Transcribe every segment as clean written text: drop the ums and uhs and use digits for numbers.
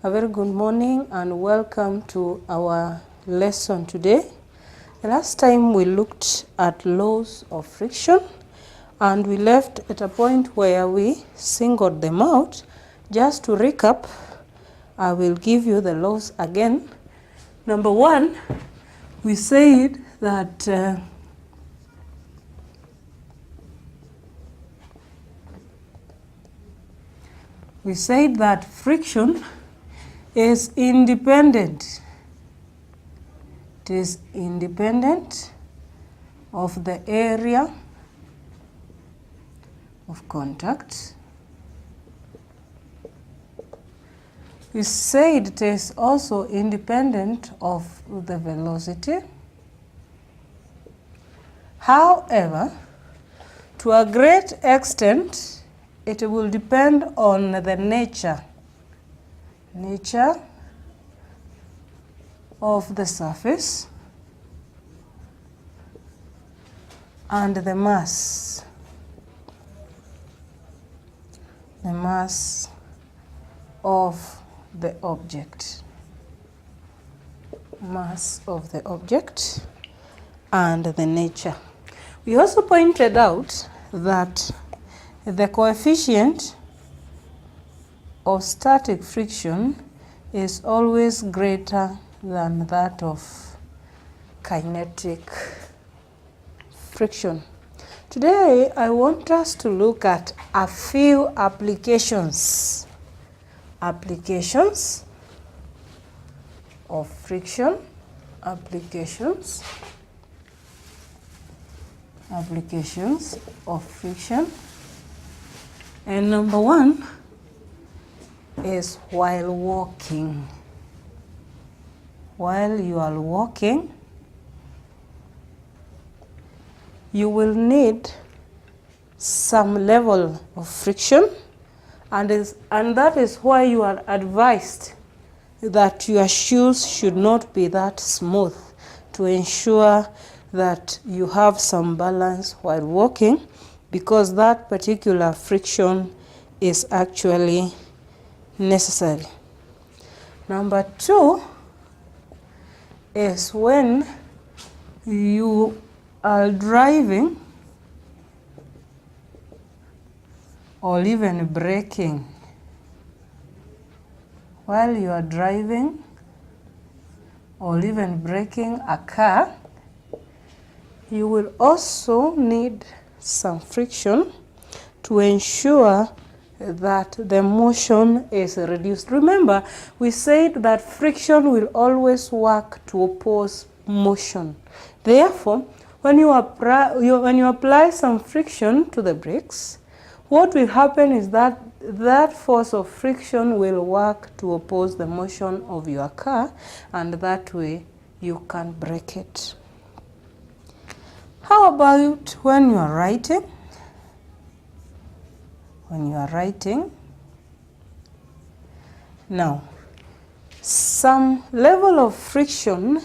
A very good morning and welcome to our lesson today. The last time we looked at laws of friction and we left at a point where we singled them out. Just to recap, I will give you the laws again. Number one, we said that friction is independent. It is independent of the area of contact. We said it is also independent of the velocity. However, to a great extent, it will depend on the nature of the surface and the mass of the object. Mass of the object and the nature. We also pointed out that the coefficient of static friction is always greater than that of kinetic friction. Today, I want us to look at a few applications of friction, applications of friction. And number one is while walking. While you are walking, you will need some level of friction, and that is why you are advised that your shoes should not be that smooth to ensure that you have some balance while walking, because that particular friction is actually necessary. Number two is when you are driving or even braking. While you are driving or even braking a car, you will also need some friction to ensure that the motion is reduced. Remember, we said that friction will always work to oppose motion. Therefore, when you apply some friction to the brakes, what will happen is that that force of friction will work to oppose the motion of your car, and that way you can brake it. How about when you are writing? When you are writing, now, some level of friction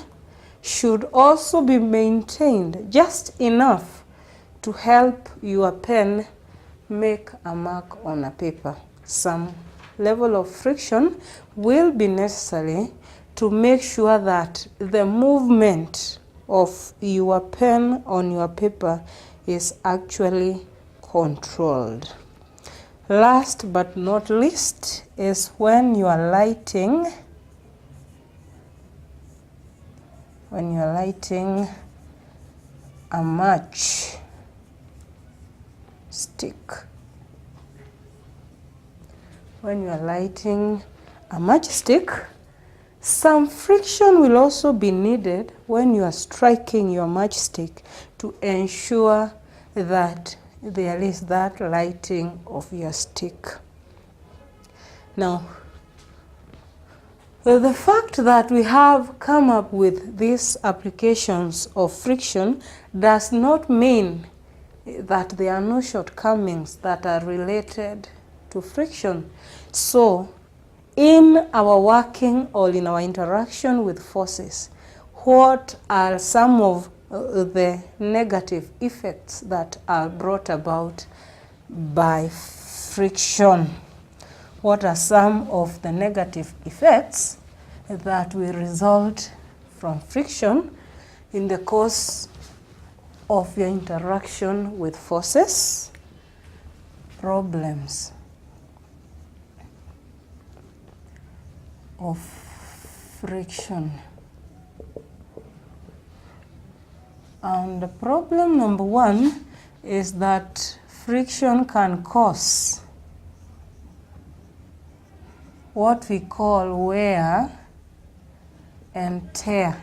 should also be maintained, just enough to help your pen make a mark on a paper. Some level of friction will be necessary to make sure that the movement of your pen on your paper is actually controlled. Last but not least is when you are lighting. When you are lighting a match stick. When you are lighting a matchstick, some friction will also be needed when you are striking your matchstick to ensure that there is that lighting of your stick. Now, the fact that we have come up with these applications of friction does not mean that there are no shortcomings that are related to friction. So, in our working or in our interaction with forces, what are some of the negative effects that are brought about by friction? what are some of the negative effects that will result from friction in the course of your interaction with forces. Problems of friction. And the problem number one is that friction can cause what we call wear and tear.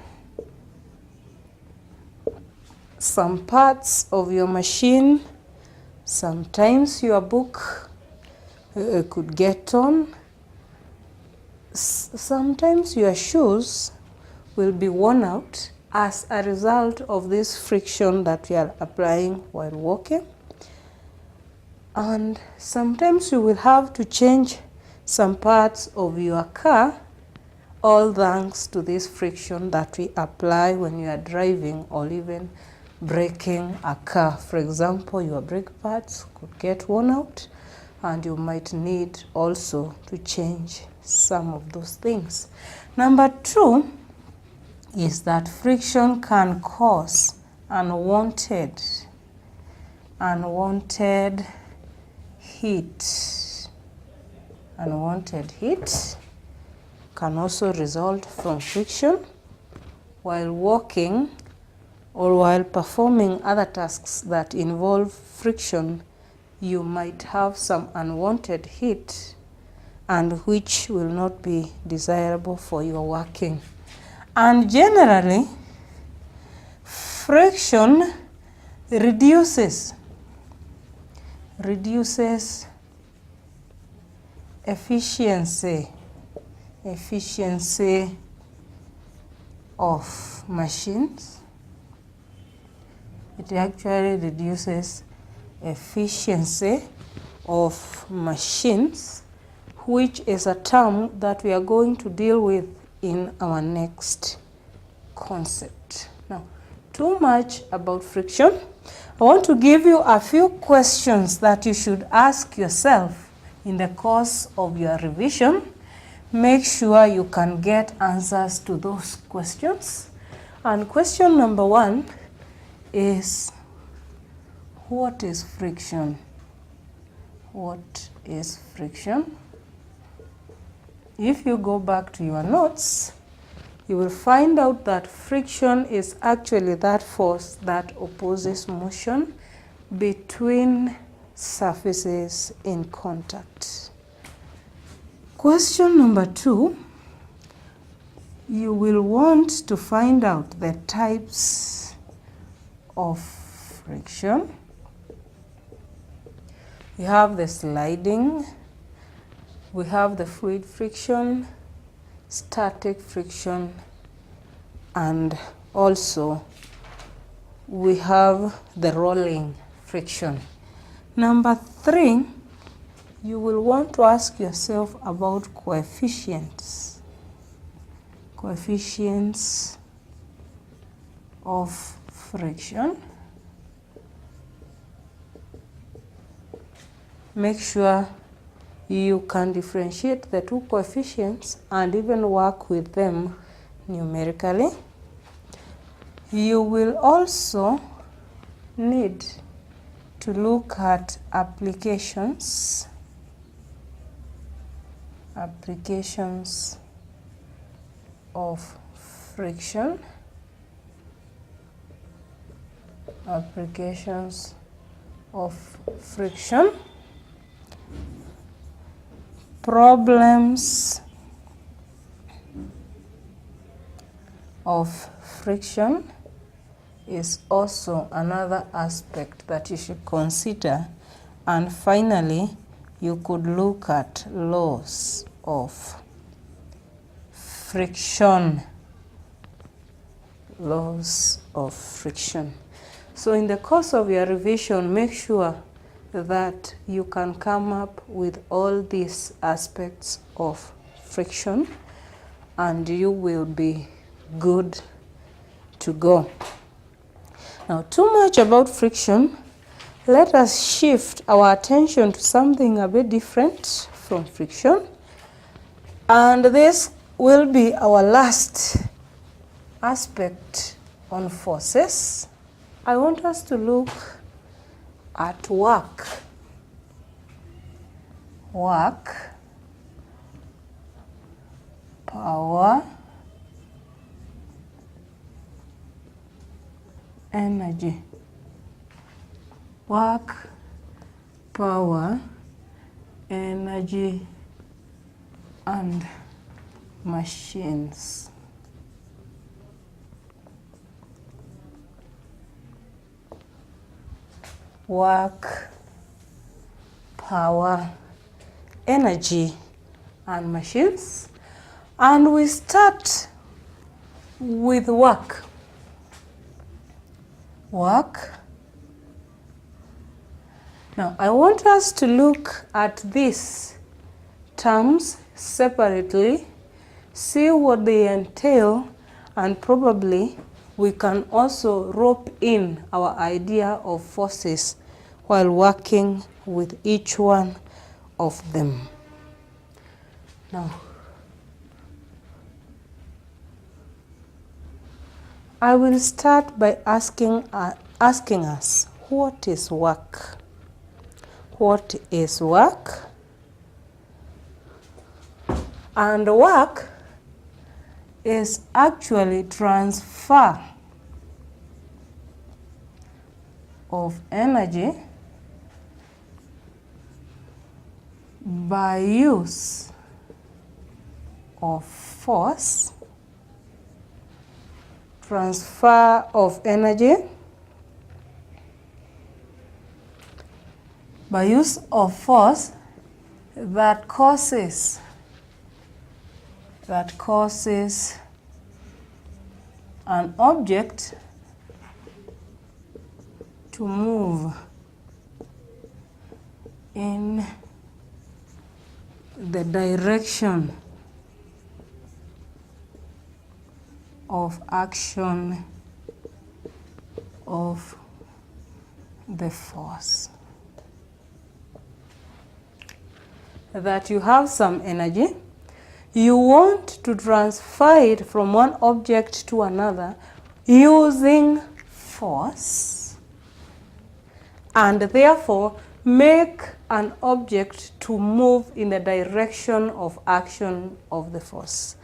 Some parts of your machine, sometimes your book could get torn. Sometimes your shoes will be worn out as a result of this friction that we are applying while walking. And sometimes you will have to change some parts of your car, all thanks to this friction that we apply when you are driving or even braking a car. For example, your brake pads could get worn out and you might need also to change some of those things. Number two is that friction can cause unwanted heat. Unwanted heat can also result from friction while walking or while performing other tasks that involve friction. You might have some unwanted heat and which will not be desirable for your working. And generally, friction reduces efficiency of machines. It actually reduces efficiency of machines, which is a term that we are going to deal with in our next concept. Now, too much about friction. I want to give you a few questions that you should ask yourself in the course of your revision. Make sure you can get answers to those questions. And question number one is, what is friction? What is friction? If you go back to your notes, you will find out that friction is actually that force that opposes motion between surfaces in contact. Question number two, you will want to find out the types of friction. We have the sliding, we have the fluid friction, static friction, and also we have the rolling friction. Number three, you will want to ask yourself about coefficients. Coefficients of friction. Make sure you can differentiate the two coefficients and even work with them numerically. You will also need to look at applications of friction. Applications of friction. Problems of friction is also another aspect that you should consider. And finally, you could look at laws of friction. Laws of friction. So in the course of your revision, make sure that you can come up with all these aspects of friction and you will be good to go. Now, too much about friction. Let us shift our attention to something a bit different. from friction. And this will be our last aspect on forces. I want us to look at work. Work, power, energy. Work, power, energy, and machines. Work, power, energy, and machines. And we start with work. Work. Now, I want us to look at these terms separately, see what they entail, and probably we can also rope in our idea of forces while working with each one of them. Now, I will start by asking us, what is work? What is work? And work is actually transfer of energy by use of force. Transfer of energy by use of force that causes an object to move in the direction of action of the force. That you have some energy, you want to transfer it from one object to another using force, and therefore make an object to move in the direction of action of the force.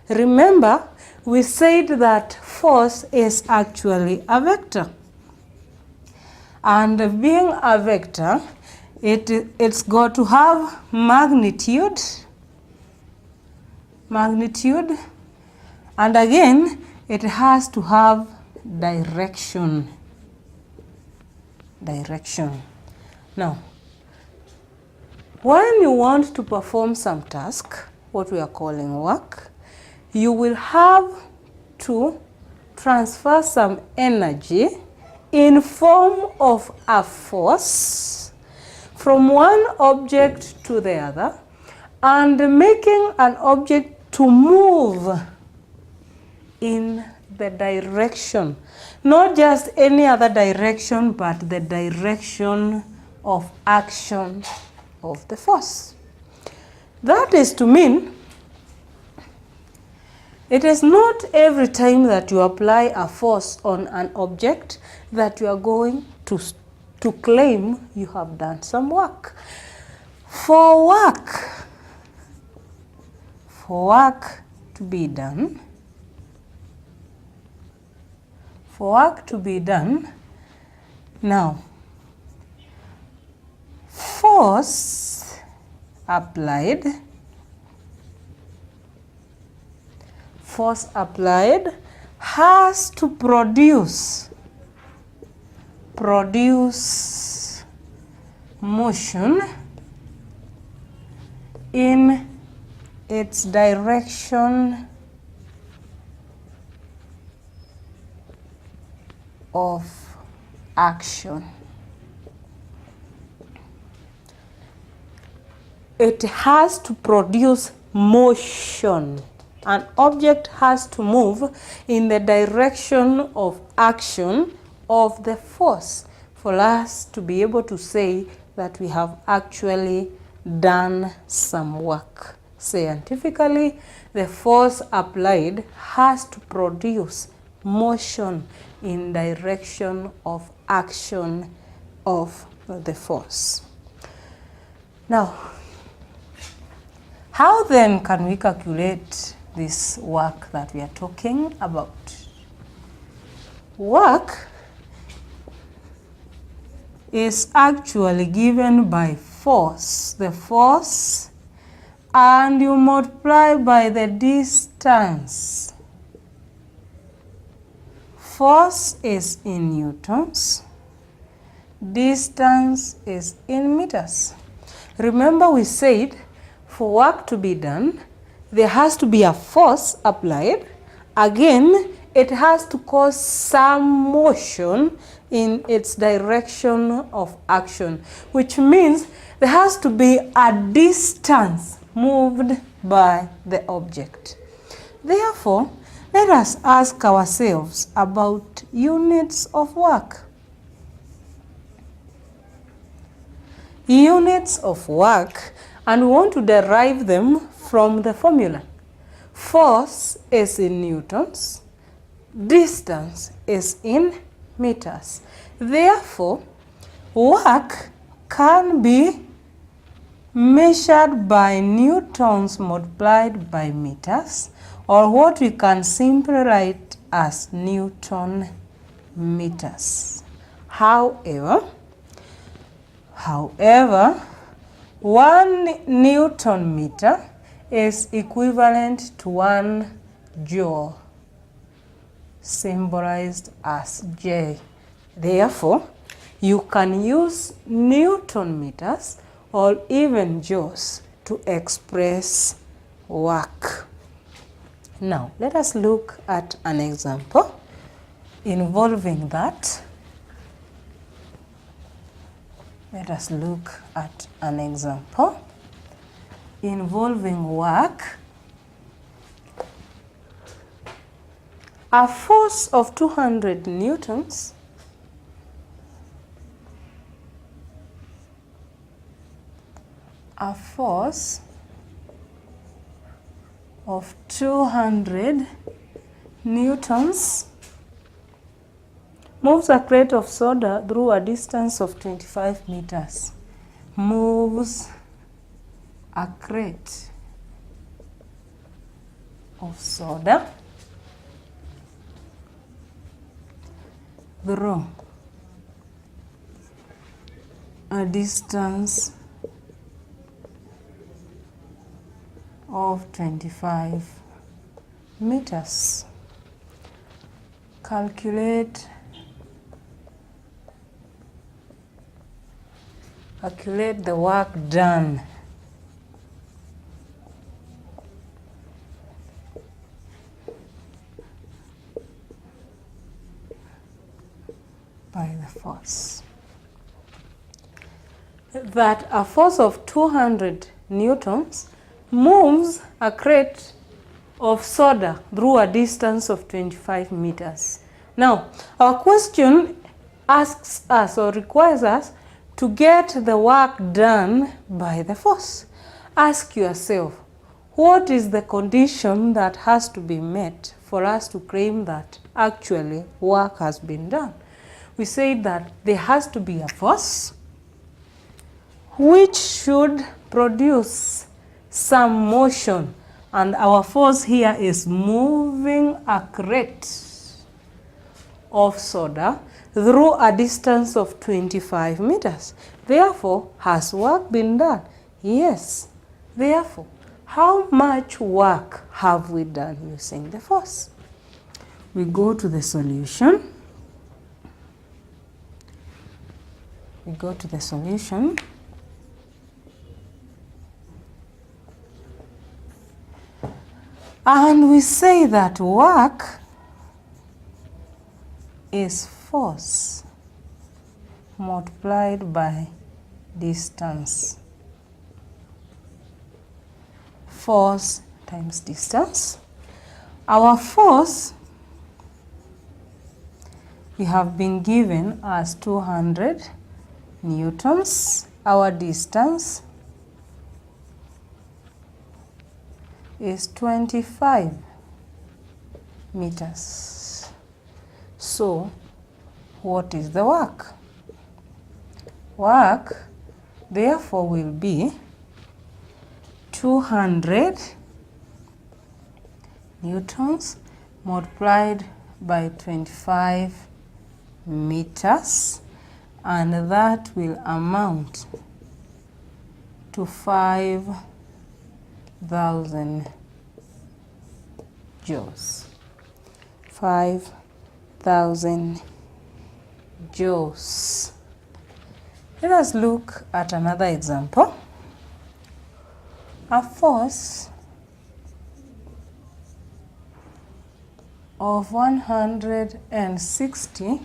Remember, we said that force is actually a vector. And being a vector, it's got to have magnitude, and again, it has to have direction. Now, when you want to perform some task, what we are calling work, you will have to transfer some energy in form of a force from one object to the other, and making an object to move in the direction, not just any other direction, but the direction of action of the force. That is to mean, it is not every time that you apply a force on an object that you are going to claim you have done some work. For work to be done, now, force applied has to produce motion in its direction of action. It has to produce motion. An object has to move in the direction of action of the force for us to be able to say that we have actually done some work. Scientifically, the force applied has to produce motion in direction of action of the force. Now, how then can we calculate this work that we are talking about? Work is actually given by force, the force, and you multiply by the distance. Force is in newtons, distance is in meters. Remember we said for work to be done, there has to be a force applied. Again, it has to cause some motion in its direction of action, which means there has to be a distance moved by the object. Therefore, let us ask ourselves about units of work. Units of work, and we want to derive them from the formula. Force is in newtons, distance is in meters. Therefore, work can be measured by newtons multiplied by meters, or what we can simply write as Newton meters. However, 1 Newton meter is equivalent to 1 joule, symbolized as J. Therefore, you can use Newton meters or even joules to express work. Now, let us look at an example involving that. Let us look at an example involving work. A force of 200 newtons moves a crate of soda through a distance of 25 meters. Moves a crate of soda through a distance of 25 meters. Calculate the work done. By the force. That a force of 200 newtons moves a crate of soda through a distance of 25 meters. Now, our question asks us or requires us to get the work done by the force. Ask yourself, what is the condition that has to be met for us to claim that actually work has been done? We say that there has to be a force which should produce some motion, and our force here is moving a crate of soda through a distance of 25 meters. Therefore, has work been done? Yes. Therefore, how much work have we done using the force? We go to the solution. And we say that work is force multiplied by distance. Force times distance. Our force we have been given as 200 newtons. Our distance is 25 meters. So what is the work? Work therefore will be 200 newtons multiplied by 25 meters, and that will amount to 5,000 joules. 5,000 joules. Let us look at another example. A force of 160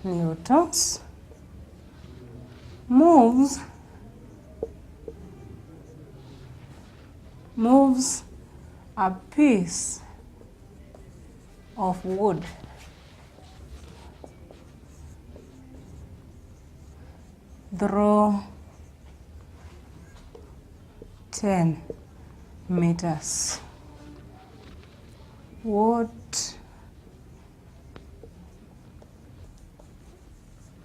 newtons moves a piece of wood through 10 meters. What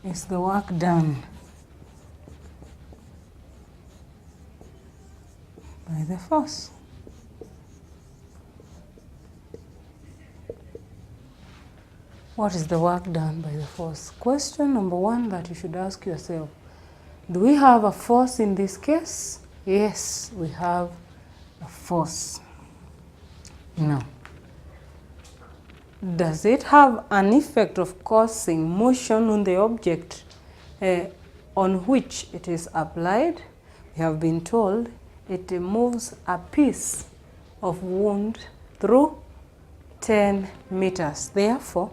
is the work done by the force? What is the work done by the force? Question number one that you should ask yourself: do we have a force in this case? Yes, we have a force. Now, does it have an effect of causing motion on the object on which it is applied? We have been told it moves a piece of wood through 10 meters. Therefore,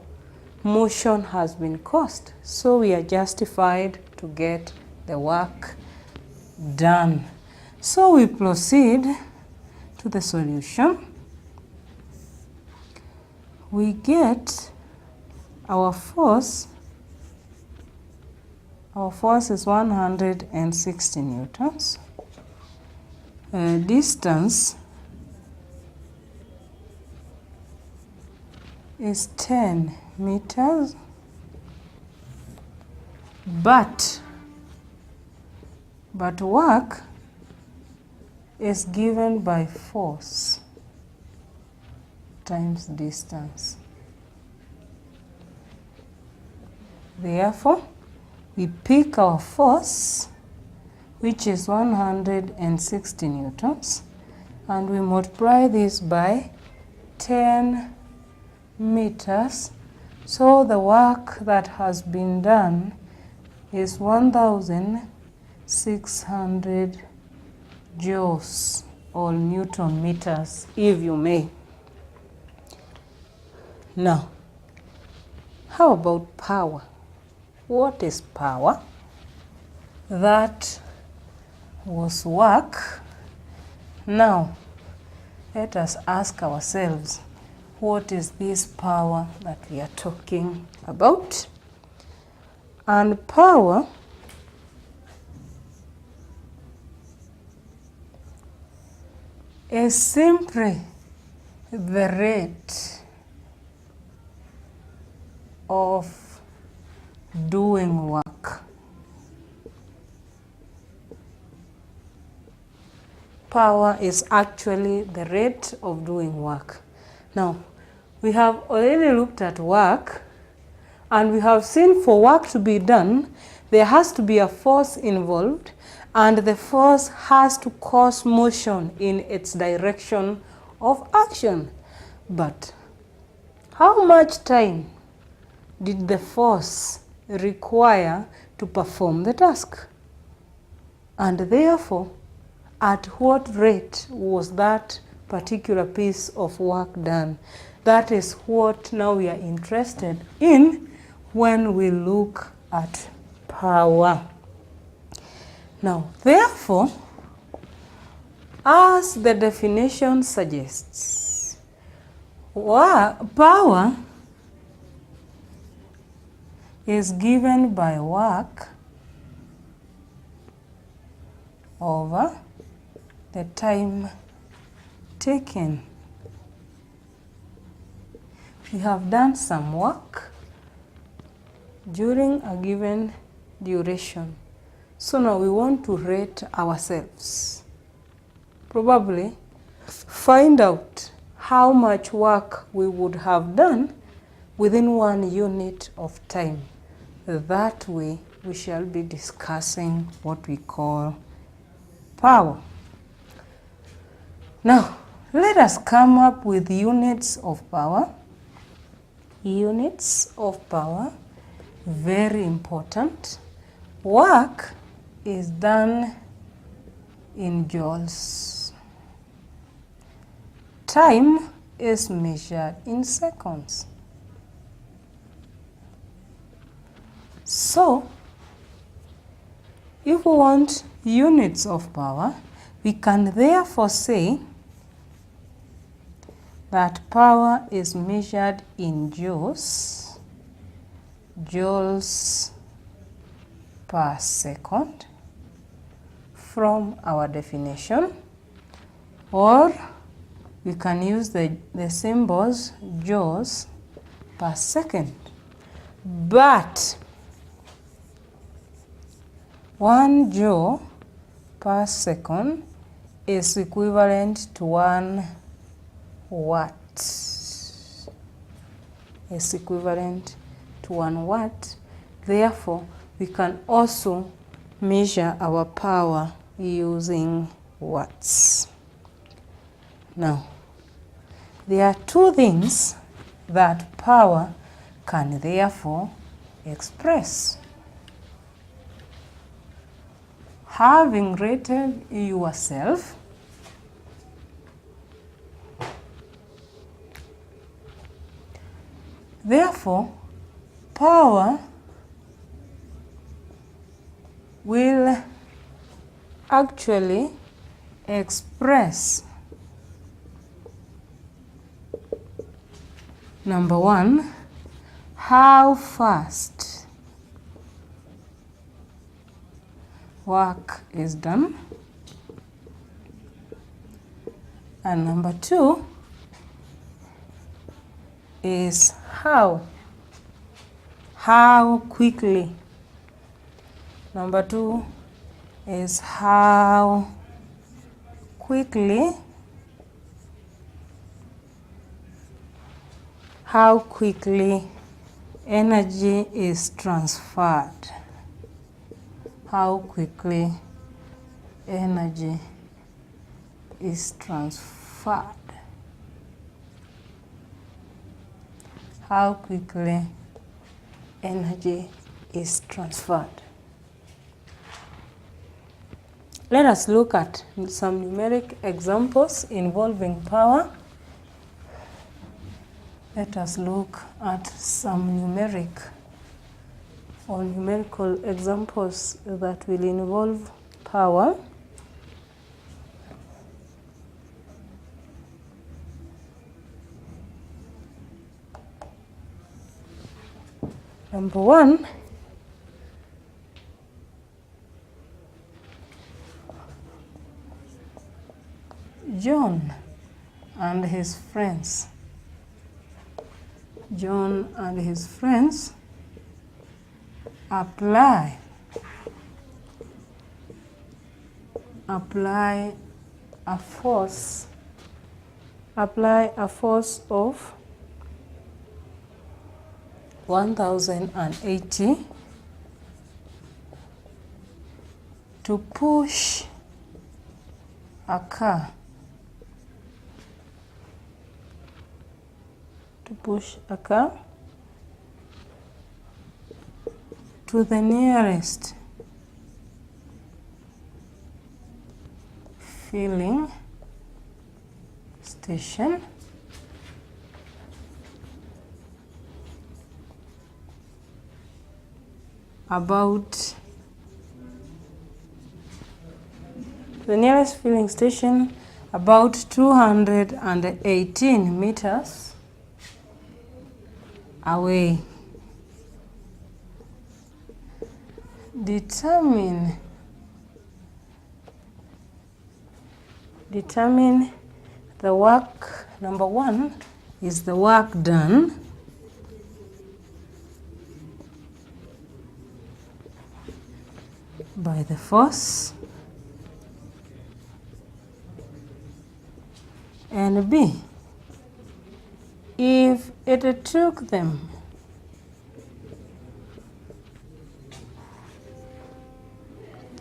motion has been caused. So we are justified to get the work done. So we proceed to the solution. We get our force. Our force is 160 newtons. Distance is 10 meters, but work is given by force times distance. Therefore, we pick our force, which is 160 newtons, and we multiply this by 10 meters. So the work that has been done is 1,600 joules, or Newton meters, if you may. Now, how about power? What is power? That was work. Now, let us ask ourselves, what is this power that we are talking about? And power is simply the rate of doing work. Power is actually the rate of doing work. Now, we have already looked at work, and we have seen for work to be done, there has to be a force involved, and the force has to cause motion in its direction of action. But how much time did the force require to perform the task? And therefore, at what rate was that particular piece of work done? That is what now we are interested in when we look at power. Now, therefore, as the definition suggests, power is given by work over the time taken. We have done some work during a given duration. So now we want to rate ourselves. Probably find out how much work we would have done within 1 unit of time. That way we shall be discussing what we call power. Now, let us come up with units of power. Units of power, very important. Work is done in joules. Time is measured in seconds. So, if we want units of power, we can therefore say that power is measured in joules, joules per second from our definition, or we can use the symbols joules per second. But 1 joule per second is equivalent to 1 watt. Is equivalent to 1 watt. Therefore, we can also measure our power using watts. Now, there are 2 things that power can therefore express. Having rated yourself, therefore, power will actually express, number 1, how fast work is done, and number 2 is how quickly. Number 2 is how quickly energy is transferred. How quickly energy is transferred. How quickly energy is transferred. Let us look at some numeric examples involving power. Let us look at some numerical examples that will involve power. Number 1, John and his friends. John and his friends apply a force of 1080 to push a car to the nearest filling station about 218 meters away. Determine The work, number 1, is the work done by the force, and B, if it took them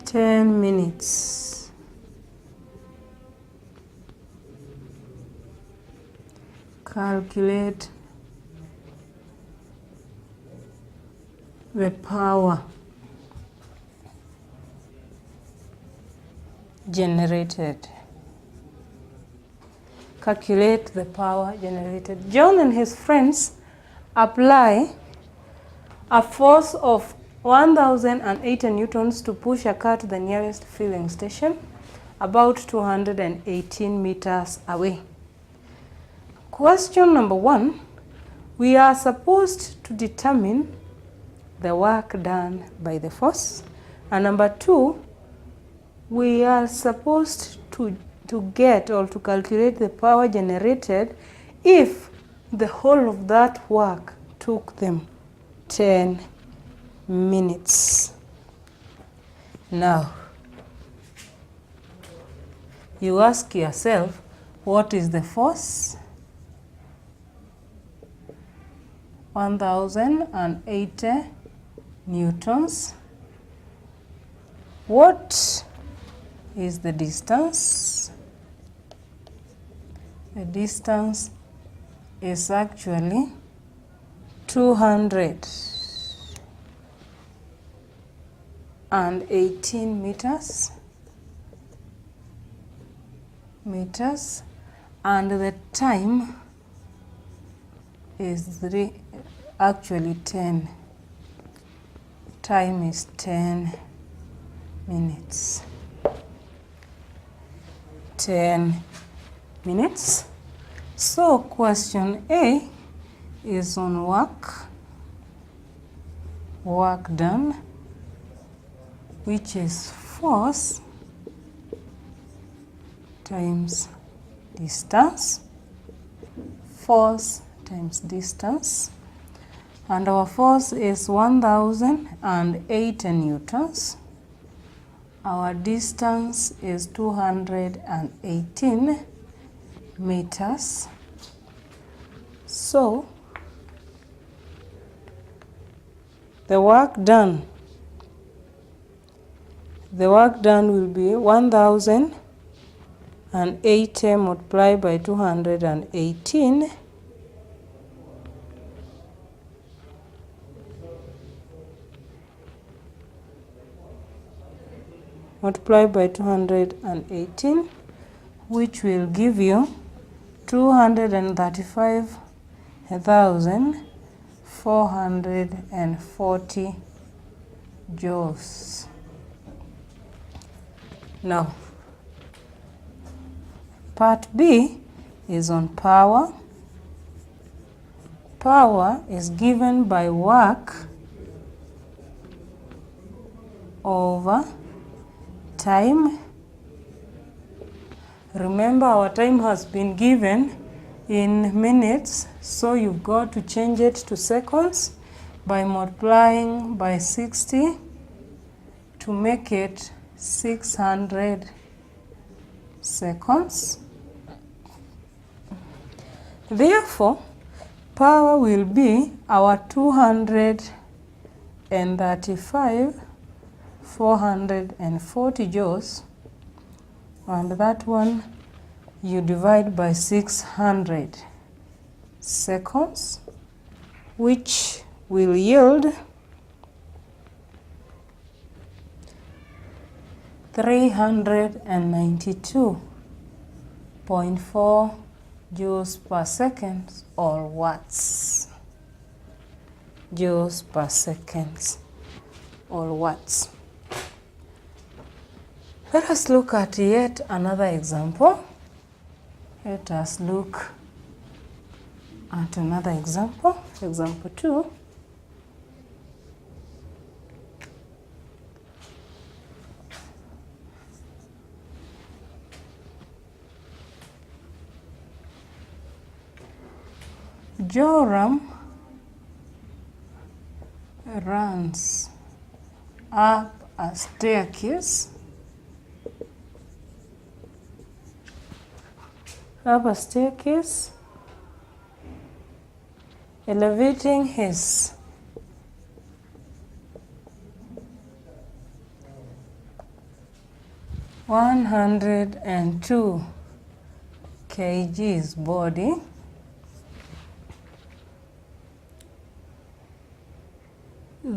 10 minutes, calculate the power generated. Calculate the power generated. John and his friends apply a force of 1,080 newtons to push a car to the nearest filling station, about 218 meters away. Question number 1, we are supposed to determine the work done by the force. And number 2, we are supposed to get or to calculate the power generated if the whole of that work took them 10 minutes. Now, you ask yourself, what is the force? 1,080 newtons. What is the distance? The distance is actually 218 meters, and the time is 10. Time is 10 minutes. 10 minutes. So question A is on work done, which is force times distance, force times distance, and our force is 1,080 newtons. Our distance is 218 meters. So the work done will be 1,080 multiplied by 218 multiplied by 218, which will give you 235,440 joules. Now, part B is on power. Power is given by work over time. Remember, our time has been given in minutes, so you've got to change it to seconds by multiplying by 60 to make it 600 seconds. Therefore, power will be our 235,440 joules, and that one you divide by 600 seconds, which will yield 392.4 joules per second, or watts. Joules per second, or watts. Let us look at yet another example. Let us look at another example, example 2. Joram runs up a staircase. Elevating his (102 kgs body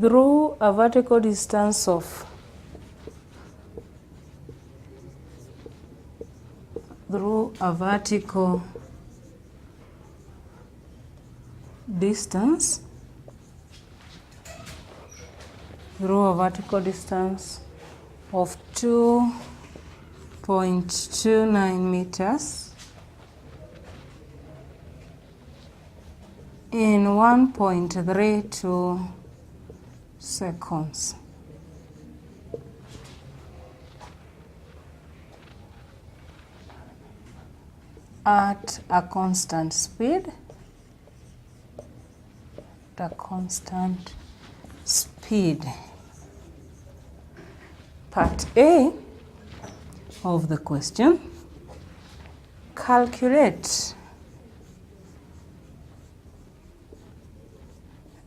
through a vertical distance of through a vertical distance of 2.29 meters in 1.32 seconds. At a constant speed. Part A of the question, calculate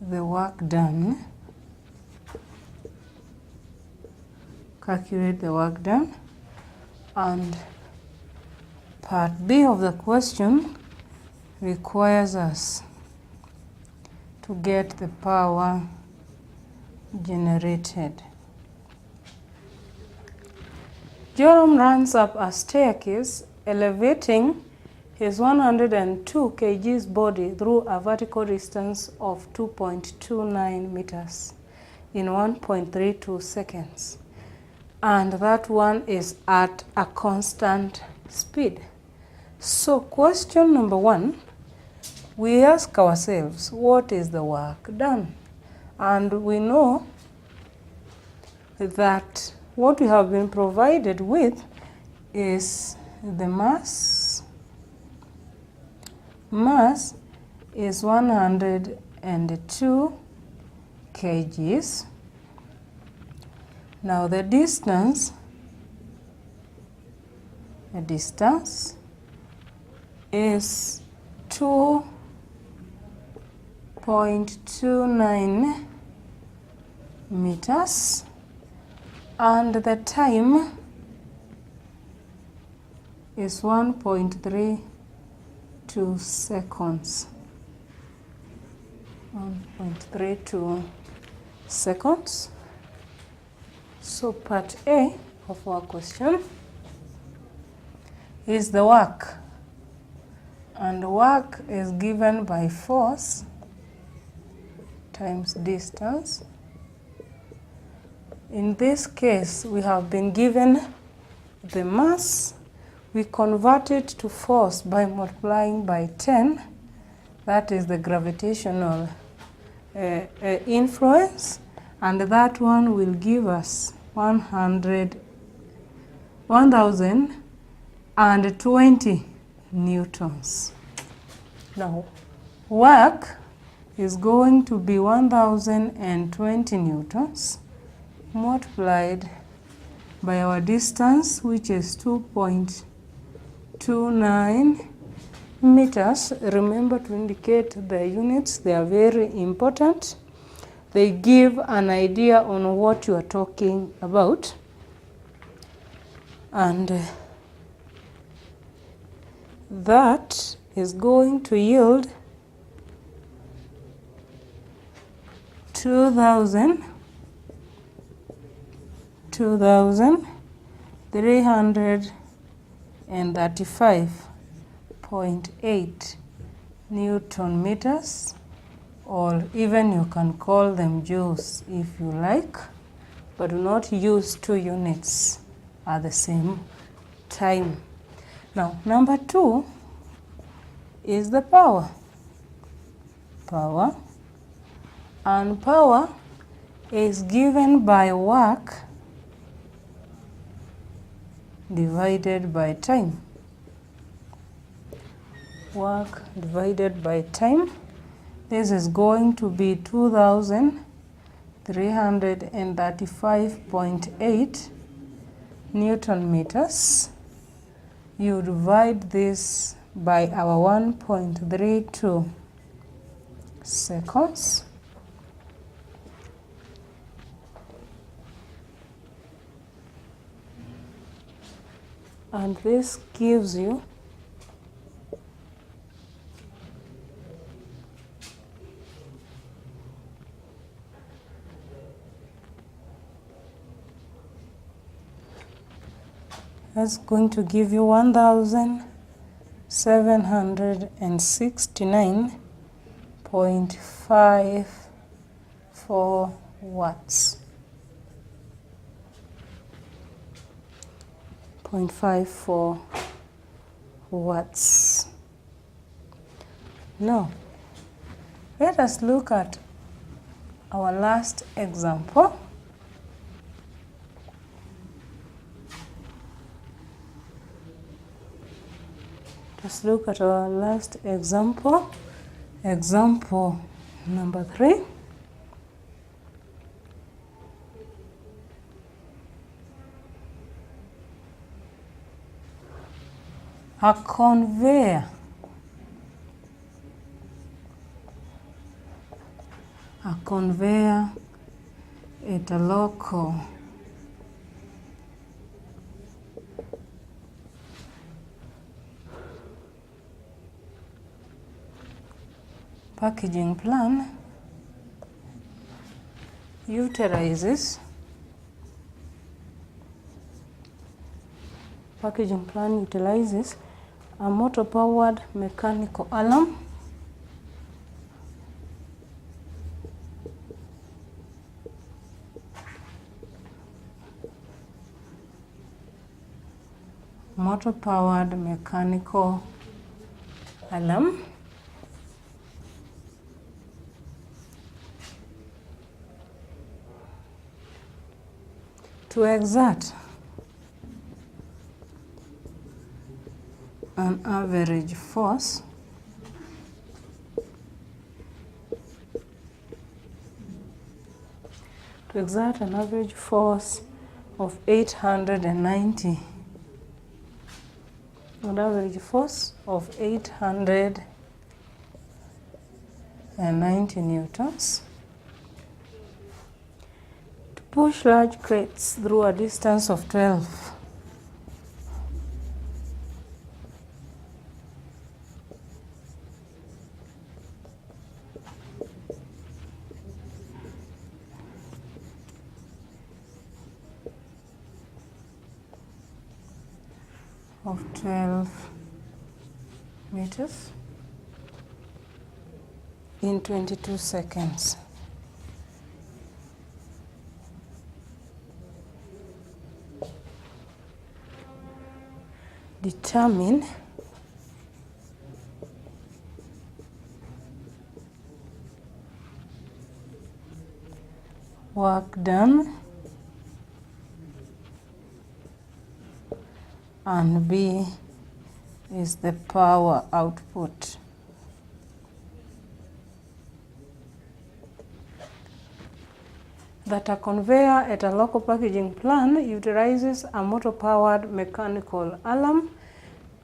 the work done. And part B of the question requires us to get the power generated. Joram runs up a staircase, elevating his 102 kgs body through a vertical distance of 2.29 meters in 1.32 seconds. And that one is at a constant speed. So question number 1, we ask ourselves, what is the work done? And we know that what we have been provided with is the mass. Mass is 102 kgs. Now the distance is 2.29 meters, and the time is 1.32 seconds. 1.32 seconds. So part A of our question is the work, and work is given by force times distance. In this case, we have been given the mass. We convert it to force by multiplying by 10. That is the gravitational influence, and that one will give us 1,020 newtons. Now, work is going to be 1,020 newtons multiplied by our distance, which is 2.29 meters. Remember to indicate the units, they are very important. They give an idea on what you are talking about. And that is going to yield 2,335.8 Newton meters, or even you can call them joules if you like, but do not use two units at the same time. Now, number 2 is the power. And power is given by work divided by time. Work divided by time. This is going to be 2,335.8 Newton meters. You divide this by our 1.32 seconds. And this gives you that's going to give you 1,769.54 watts. 0.54 watts. Now, let us look at our last example. Let's look at our last example. Example number 3. A conveyor. A conveyor at a local packaging plan utilizes a motor-powered mechanical alarm to exert an average force of 890 newtons, to push large crates through a distance of 12 meters in 22 seconds. Determine work done, and B is the power output. That a conveyor at a local packaging plant utilizes a motor-powered mechanical alarm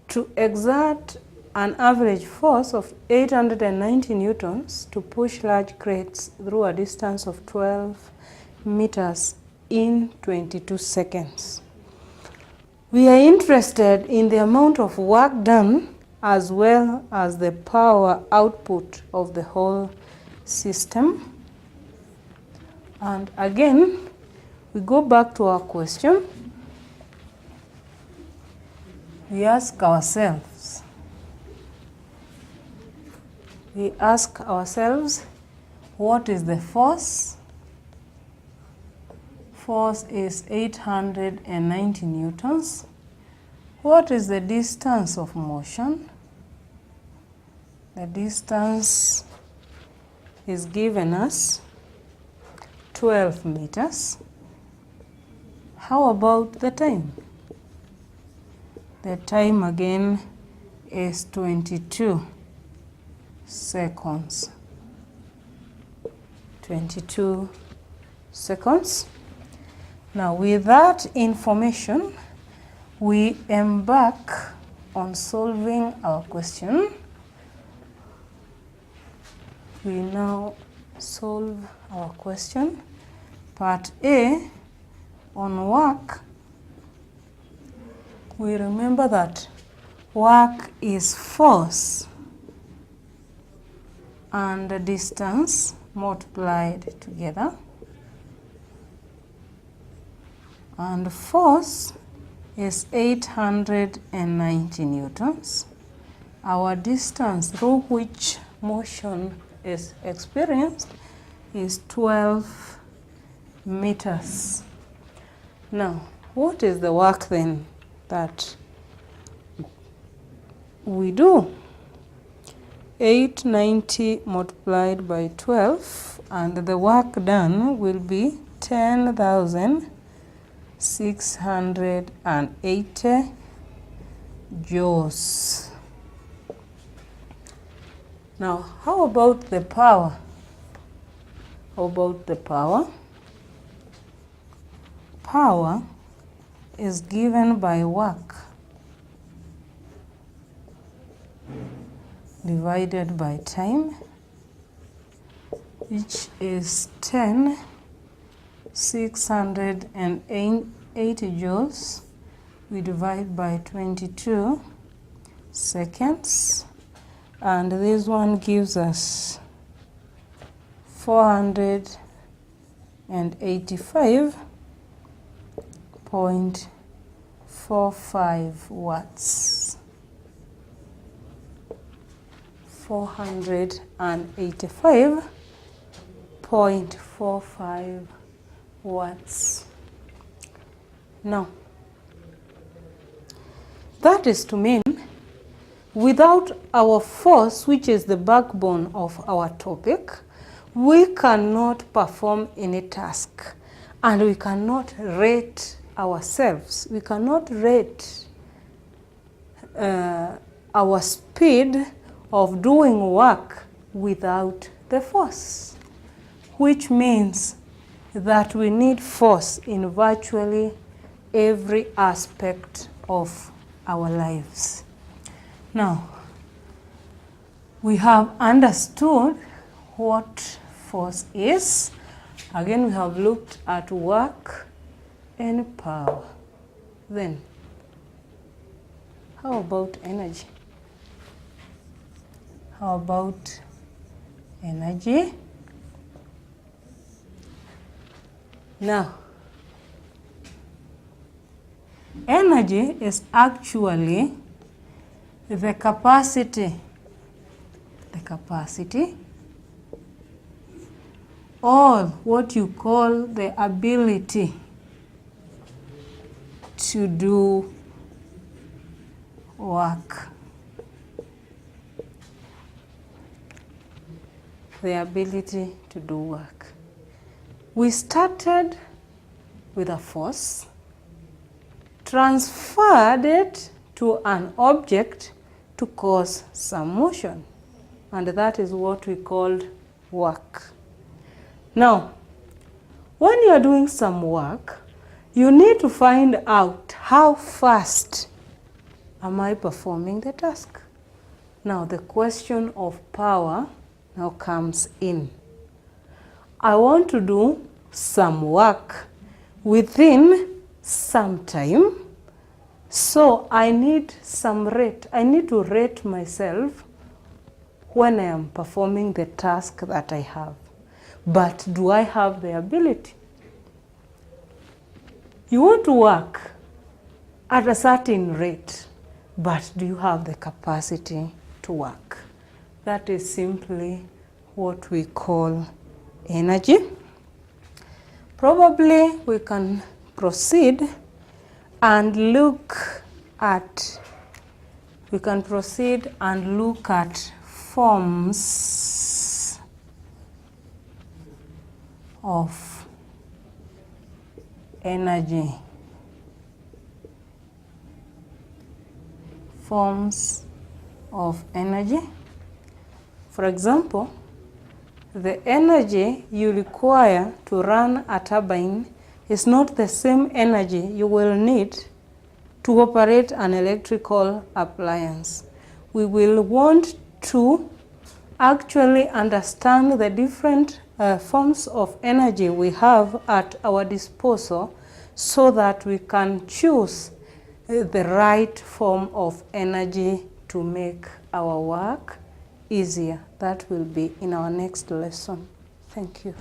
to exert an average force of 890 newtons to push large crates through a distance of 12 meters in 22 seconds. We are interested in the amount of work done as well as the power output of the whole system. And again, we go back to our question. We ask ourselves, what is the force? Force is 890 newtons. What is the distance of motion? The distance is given us 12 meters. How about the time? The time again is 22 seconds. 22 seconds. Now with that information, we embark on solving our question. We now solve our question. Part A, on work, we remember that work is force and the distance multiplied together. And force is 890 newtons. Our distance through which motion is experienced is 12 meters. Now, what is the work then that we do? 890 multiplied by 12, and the work done will be 10,680 joules. Now, how about the power? How about the power? Power is given by work divided by time, which is 10,680 joules. We divide by 22 seconds, and this one gives us 485.45 watts. 485.45 watts. Now, that is to mean without our force, which is the backbone of our topic, we cannot perform any task, and we cannot rate ourselves. We cannot rate our speed of doing work without the force, which means that we need force in virtually every aspect of our lives. Now, we have understood what force is. Again, we have looked at work and power. Then, how about energy? How about energy? Now, energy is actually the capacity or what you call the ability to do work. The ability to do work. We started with a force, transferred it to an object to cause some motion, and that is what we called work. Now, when you are doing some work, you need to find out how fast am I performing the task. Now, the question of power now comes in. I want to do some work within some time, so I need some rate. I need to rate myself when I am performing the task that I have. But do I have the ability? You want to work at a certain rate, but do you have the capacity to work? That is simply what we call energy. Probably we can proceed and look at forms of energy. Forms of energy. For example, the energy you require to run a turbine is not the same energy you will need to operate an electrical appliance. We will want to actually understand the different forms of energy we have at our disposal so that we can choose the right form of energy to make our work easier. That will be in our next lesson. Thank you.